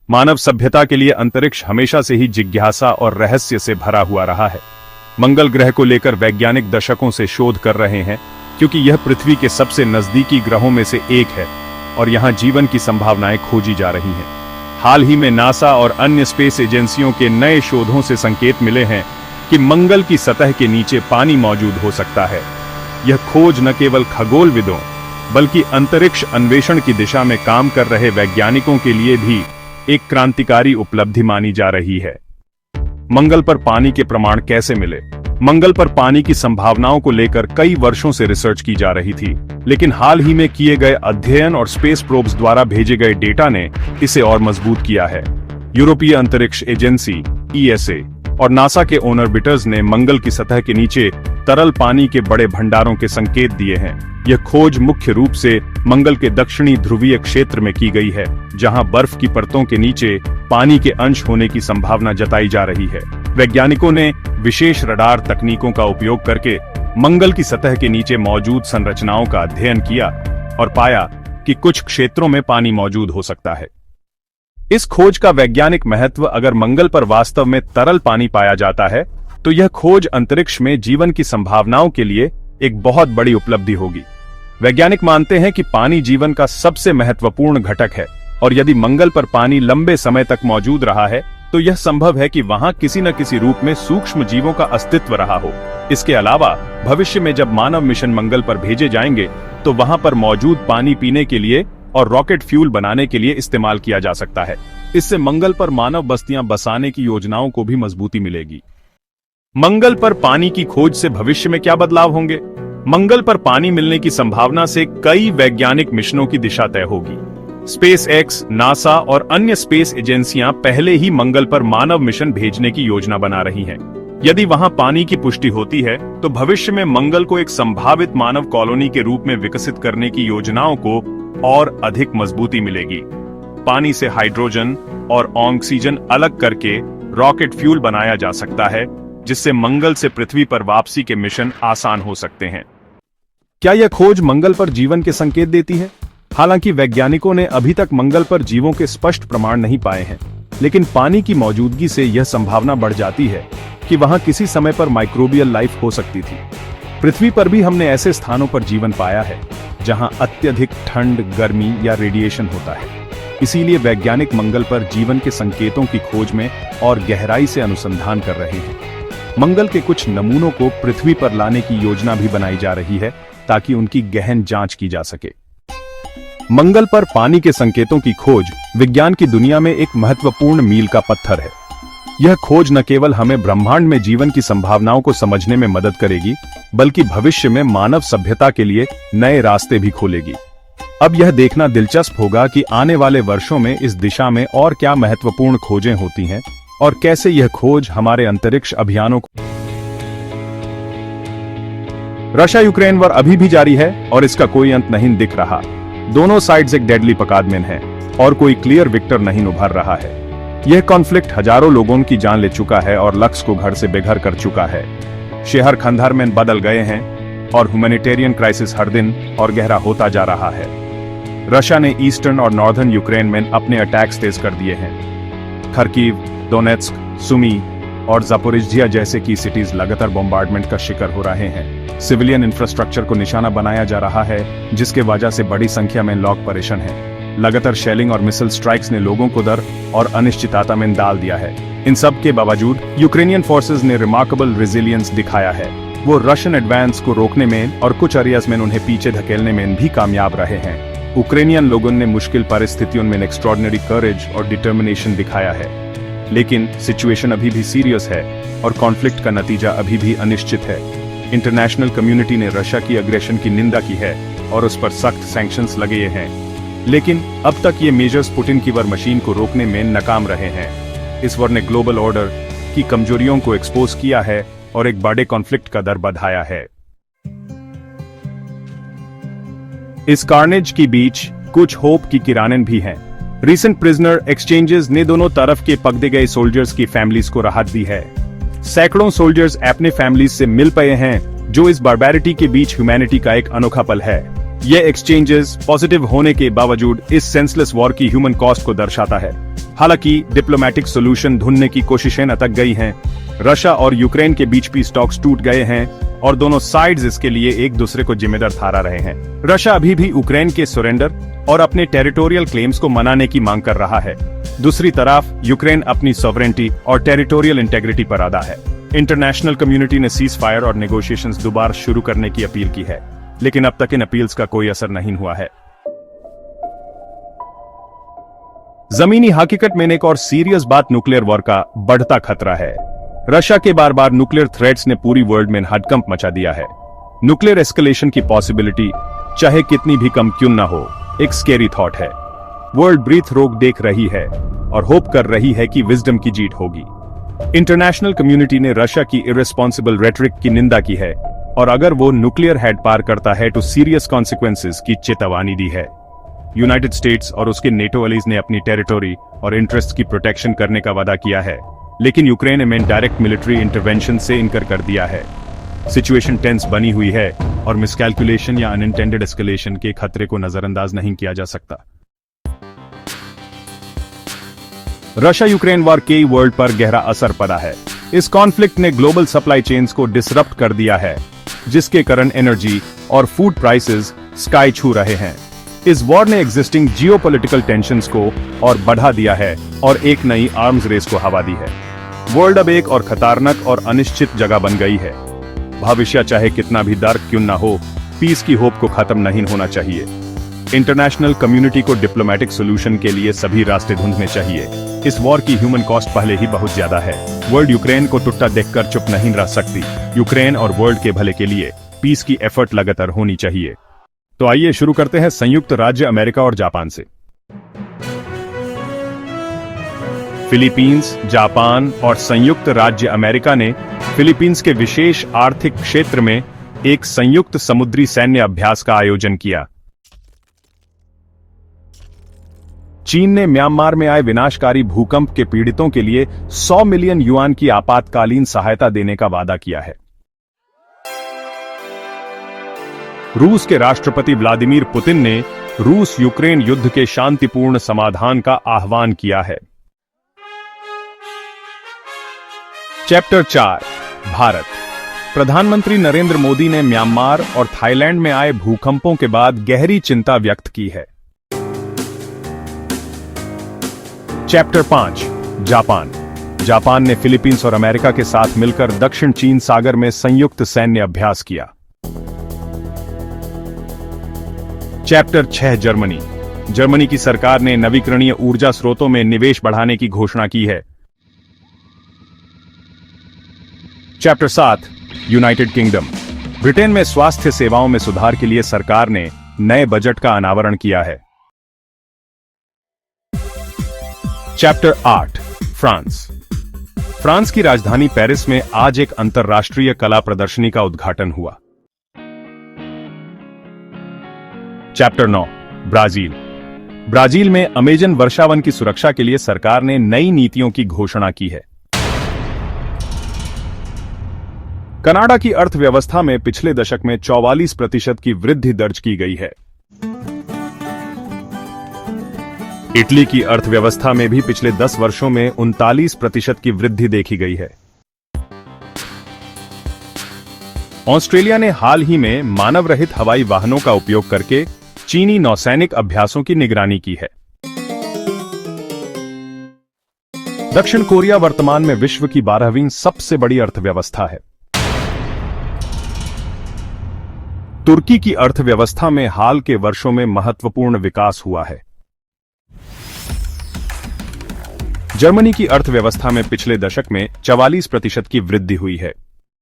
मानव सभ्यता के लिए अंतरिक्ष हमेशा से ही जिज्ञासा और रहस्य से भरा हुआ रहा है। मंगल ग्रह को लेकर वैज्ञानिक दशकों से शोध कर रहे हैं, क्योंकि यह पृथ्वी के सबसे नजदीकी ग्रहों में से एक है और यहां जीवन की संभावनाएं खोजी जा रही हैं। हाल ही में नासा और अन्य स्पेस एजेंसियों के नए शोधों से संकेत मिले हैं कि मंगल की सतह के नीचे पानी मौजूद हो सकता है। यह खोज न केवल खगोलविदों बल्कि अंतरिक्ष अन्वेषण की दिशा में काम कर रहे वैज्ञानिकों के लिए भी एक क्रांतिकारी उपलब्धि मानी जा रही है। मंगल पर पानी के प्रमाण कैसे मिले? मंगल पर पानी की संभावनाओं को लेकर कई वर्षों से रिसर्च की जा रही थी, लेकिन हाल ही में किए गए अध्ययन और स्पेस प्रोब्स द्वारा भेजे गए डेटा ने इसे और मजबूत किया है। यूरोपीय अंतरिक्ष एजेंसी ESA और नासा के ऑर्बिटर्स ने मंगल की सतह के नीचे तरल पानी के बड़े भंडारों के संकेत दिए हैं। यह खोज मुख्य रूप से मंगल के दक्षिणी ध्रुवीय क्षेत्र में की गई है, जहां बर्फ की परतों के नीचे पानी के अंश होने की संभावना जताई जा रही है। वैज्ञानिकों ने विशेष रडार तकनीकों का उपयोग करके मंगल की सतह के नीचे मौजूद संरचनाओं का अध्ययन किया और पाया कि कुछ क्षेत्रों में पानी मौजूद हो सकता है। इस खोज का वैज्ञानिक महत्व, अगर मंगल पर वास्तव में तरल पानी पाया जाता है तो यह खोज अंतरिक्ष में जीवन की संभावनाओं के लिए एक बहुत बड़ी उपलब्धि होगी। वैज्ञानिक मानते हैं कि पानी जीवन का सबसे महत्वपूर्ण घटक है और यदि मंगल पर पानी लंबे समय तक मौजूद रहा है तो यह संभव है कि वहां किसी न किसी रूप में सूक्ष्म जीवों का अस्तित्व रहा हो। इसके अलावा भविष्य में जब मानव मिशन मंगल पर भेजे जाएंगे तो वहां पर मौजूद पानी पीने के लिए और रॉकेट फ्यूल बनाने के लिए इस्तेमाल किया जा सकता है। इससे मंगल पर मानव बस्तियां बसाने की योजनाओं को भी मजबूती मिलेगी। मंगल पर पानी की खोज से भविष्य में क्या बदलाव होंगे? मंगल पर पानी मिलने की संभावना से कई वैज्ञानिक मिशनों की दिशा तय होगी। SpaceX, नासा और अन्य स्पेस एजेंसियां पहले ही मंगल पर मानव मिशन भेजने की योजना बना रही हैं। यदि वहां पानी की पुष्टि होती है तो भविष्य में मंगल को एक संभावित मानव कॉलोनी के रूप में विकसित करने की योजनाओं को और अधिक मजबूती मिलेगी। पानी से हाइड्रोजन और ऑक्सीजन अलग करके रॉकेट फ्यूल बनाया जा सकता है, जिससे मंगल से पृथ्वी पर वापसी के मिशन आसान हो सकते हैं। क्या यह खोज मंगल पर जीवन के संकेत देती है? हालांकि वैज्ञानिकों ने अभी तक मंगल पर जीवों के स्पष्ट प्रमाण नहीं पाए हैं, लेकिन पानी की मौजूदगी से यह संभावना बढ़ जाती है कि वहां किसी समय पर माइक्रोबियल लाइफ हो सकती थी। पृथ्वी पर भी हमने ऐसे स्थानों पर जीवन पाया है जहां अत्यधिक ठंड, गर्मी या रेडिएशन होता है। इसीलिए वैज्ञानिक मंगल पर जीवन के संकेतों की खोज में और गहराई से अनुसंधान कर रहे हैं। मंगल के कुछ नमूनों को पृथ्वी पर लाने की योजना भी बनाई जा रही है ताकि उनकी गहन जांच की जा सके। मंगल पर पानी के संकेतों की खोज विज्ञान की दुनिया में एक महत्वपूर्ण मील का पत्थर है। यह खोज न केवल हमें ब्रह्मांड में जीवन की संभावनाओं को समझने में मदद करेगी, बल्कि भविष्य में मानव सभ्यता के लिए नए रास्ते भी खोलेगी। अब यह देखना दिलचस्प होगा कि आने वाले वर्षों में इस दिशा में और क्या महत्वपूर्ण खोजें होती हैं और कैसे यह खोज हमारे अंतरिक्ष अभियानों को। रशिया यूक्रेन वॉर अभी भी जारी है और इसका कोई अंत नहीं दिख रहा। दोनों साइड्स एक डेडली पकादमेन है और कोई क्लियर विक्टर नहीं उभर रहा है। यह कॉन्फ्लिक्ट हजारों लोगों की जान ले चुका है और लक्ष्य को घर से बेघर कर चुका है। शहर खंडहर में बदल गए हैं और ह्यूमैनिटेरियन क्राइसिस हर दिन और गहरा होता जा रहा है। रशिया ने ईस्टर्न और नॉर्दर्न यूक्रेन में अपने अटैक्स तेज कर दिए हैं। खरकीव, डोनेट्स्क, सुमी और जापोरिज्जिया जैसे की सिटीज लगातार बॉम्बार्डमेंट का शिकार हो रहे हैं। सिविलियन इंफ्रास्ट्रक्चर को निशाना बनाया जा रहा है, जिसके वजह से बड़ी संख्या में लोग परेशान हैं। लगातार शेलिंग और मिसाइल स्ट्राइक्स ने लोगों को डर और अनिश्चितता में डाल दिया है। इन सब के बावजूद यूक्रेनियन फोर्सेस ने रिमार्केबल रेजिलियंस दिखाया है। वो रशियन एडवांस को रोकने में और कुछ एरियाज में उन्हें पीछे धकेलने में भी कामयाब रहे हैं। यूक्रेनियन लोगों ने मुश्किल परिस्थितियों में एक्स्ट्रॉर्डिनरी करेज और डिटर्मिनेशन दिखाया है, लेकिन सिचुएशन अभी भी सीरियस है और कॉन्फ्लिक्ट का नतीजा अभी भी अनिश्चित है। इंटरनेशनल कम्युनिटी ने रशिया की अग्रेशन की निंदा की है और उस पर सख्त सैंक्शंस लगे हैं, लेकिन अब तक ये मेजर्स पुतिन की वॉर मशीन को रोकने में नाकाम रहे हैं। इस वॉर ने ग्लोबल ऑर्डर की कमजोरियों को एक्सपोज किया है और एक बड़े कॉन्फ्लिक्ट का दर बढ़ाया है। इस कार्नेज के बीच कुछ होप की किरणें भी हैं। रिसेंट प्रिजनर एक्सचेंजेस ने दोनों तरफ के पकड़े गए सोल्जर्स की फैमिलीज को राहत दी है। सैकड़ों सोल्जर्स अपने फैमिलीज से मिल पाए हैं, जो इस बारबैरिटी के बीच ह्यूमैनिटी का एक अनोखा पल है। ये एक्सचेंजेस पॉजिटिव होने के बावजूद इस सेंसलेस वॉर की ह्यूमन कॉस्ट को दर्शाता है। हालांकि डिप्लोमेटिक सोल्यूशन ढूंढने की कोशिशें अटक गई हैं। रशिया और यूक्रेन के बीच पीस टॉक्स टूट गए हैं और दोनों साइड्स इसके लिए एक दूसरे को जिम्मेदार ठहरा रहे हैं। रशिया अभी भी यूक्रेन के सरेंडर और अपने टेरिटोरियल क्लेम्स को मनाने की मांग कर रहा है। दूसरी तरफ यूक्रेन अपनी सॉवरेंटी और टेरिटोरियल इंटेग्रिटी पर अड़ा है। इंटरनेशनल कम्युनिटी ने सीज फायर और नेगोशिएशंस दोबारा शुरू करने की अपील की है, लेकिन अब तक इन अपील्स का कोई असर नहीं हुआ है। जमीनी हकीकत में एक और सीरियस बात न्यूक्लियर वॉर का बढ़ता खतरा है। रशिया के बार बार न्यूक्लियर थ्रेट्स ने पूरी वर्ल्ड में हडकंप मचा दिया है। न्यूक्लियर एस्केलेशन की पॉसिबिलिटी चाहे कितनी भी कम क्यों ना हो, एक स्केरी थॉट है। वर्ल्ड ब्रीथ रोक देख रही है और होप कर रही है कि विजडम की जीत होगी। इंटरनेशनल कम्युनिटी ने रशिया की इररिस्पॉन्सिबल रेटरिक की निंदा की है और अगर वो न्यूक्लियर हेड पार करता है तो सीरियस कॉन्सिक्वेंसेस की चेतावनी दी है। यूनाइटेड स्टेट्स और उसके नेटो अलीज ने अपनी टेरिटोरी और इंटरेस्ट की प्रोटेक्शन करने का वादा किया है, लेकिन यूक्रेन में डायरेक्ट मिलिट्री इंटरवेंशन से इनकार कर दिया है। सिचुएशन टेंस बनी हुई है और मिसकैलकुलेशन या अनइंटेंडेड एस्केलेशन के खतरे को नजरअंदाज नहीं किया जा सकता। रशिया यूक्रेन वॉर के वर्ल्ड पर गहरा असर पड़ा है। इस कॉन्फ्लिक्ट ने ग्लोबल सप्लाई चेन्स को डिसरप्ट कर दिया है, जिसके कारण एनर्जी और फूड प्राइसेस स्काई छू रहे हैं। इस वॉर ने एग्जिस्टिंग जियोपॉलिटिकल टेंशंस को और बढ़ा दिया है और एक नई आर्म्स रेस को हवा दी है। वर्ल्ड अब एक और खतरनाक और अनिश्चित जगह बन गई है। भविष्य चाहे कितना भी डार्क क्यों ना हो, पीस की होप को खत्म नहीं होना चाहिए। इंटरनेशनल कम्युनिटी को डिप्लोमेटिक सोल्यूशन के लिए सभी रास्ते ढूंढने चाहिए। इस वॉर की ह्यूमन कॉस्ट पहले ही बहुत ज्यादा है। वर्ल्ड यूक्रेन को टूटता देखकर चुप नहीं रह सकती। यूक्रेन और वर्ल्ड के भले के लिए पीस की एफर्ट लगातार होनी चाहिए। तो आइए शुरू करते हैं संयुक्त राज्य अमेरिका और जापान से। फिलीपींस, जापान और संयुक्त राज्य अमेरिका ने फिलीपींस के विशेष आर्थिक क्षेत्र में एक संयुक्त समुद्री सैन्य अभ्यास का आयोजन किया। चीन ने म्यांमार में आए विनाशकारी भूकंप के पीड़ितों के लिए 100 मिलियन युआन की आपातकालीन सहायता देने का वादा किया है। रूस के राष्ट्रपति व्लादिमीर पुतिन ने रूस यूक्रेन युद्ध के शांतिपूर्ण समाधान का आह्वान किया है। चैप्टर 4 भारत। प्रधानमंत्री नरेंद्र मोदी ने म्यांमार और थाईलैंड में आए भूकंपों के बाद गहरी चिंता व्यक्त की है। Chapter 5 Japan. जापान ने फिलीपींस और अमेरिका के साथ मिलकर दक्षिण चीन सागर में संयुक्त सैन्य अभ्यास किया। Chapter 6 Germany. जर्मनी की सरकार ने नवीकरणीय ऊर्जा स्रोतों में निवेश बढ़ाने की घोषणा की है। Chapter 7 United kingdom. ब्रिटेन में स्वास्थ्य सेवाओं में सुधार के लिए सरकार ने नए बजट का अनावरण किया है। Chapter 8 France. फ्रांस की राजधानी पेरिस में आज एक अंतर्राष्ट्रीय कला प्रदर्शनी का उद्घाटन हुआ। Chapter 9 Brazil. ब्राजील में अमेजन वर्षावन की सुरक्षा के लिए सरकार ने नई नीतियों की घोषणा की है। कनाडा की अर्थव्यवस्था में पिछले दशक में 44% की वृद्धि दर्ज की गई है। इटली की अर्थव्यवस्था में भी पिछले 10 वर्षों में 39% की वृद्धि देखी गई है। ऑस्ट्रेलिया ने हाल ही में मानव रहित हवाई वाहनों का उपयोग करके चीनी नौसैनिक अभ्यासों की निगरानी की है। दक्षिण कोरिया वर्तमान में विश्व की 12वीं सबसे बड़ी अर्थव्यवस्था है। तुर्की की अर्थव्यवस्था में हाल के वर्षों में महत्वपूर्ण विकास हुआ है। जर्मनी की अर्थव्यवस्था में पिछले दशक में 44% की वृद्धि हुई है।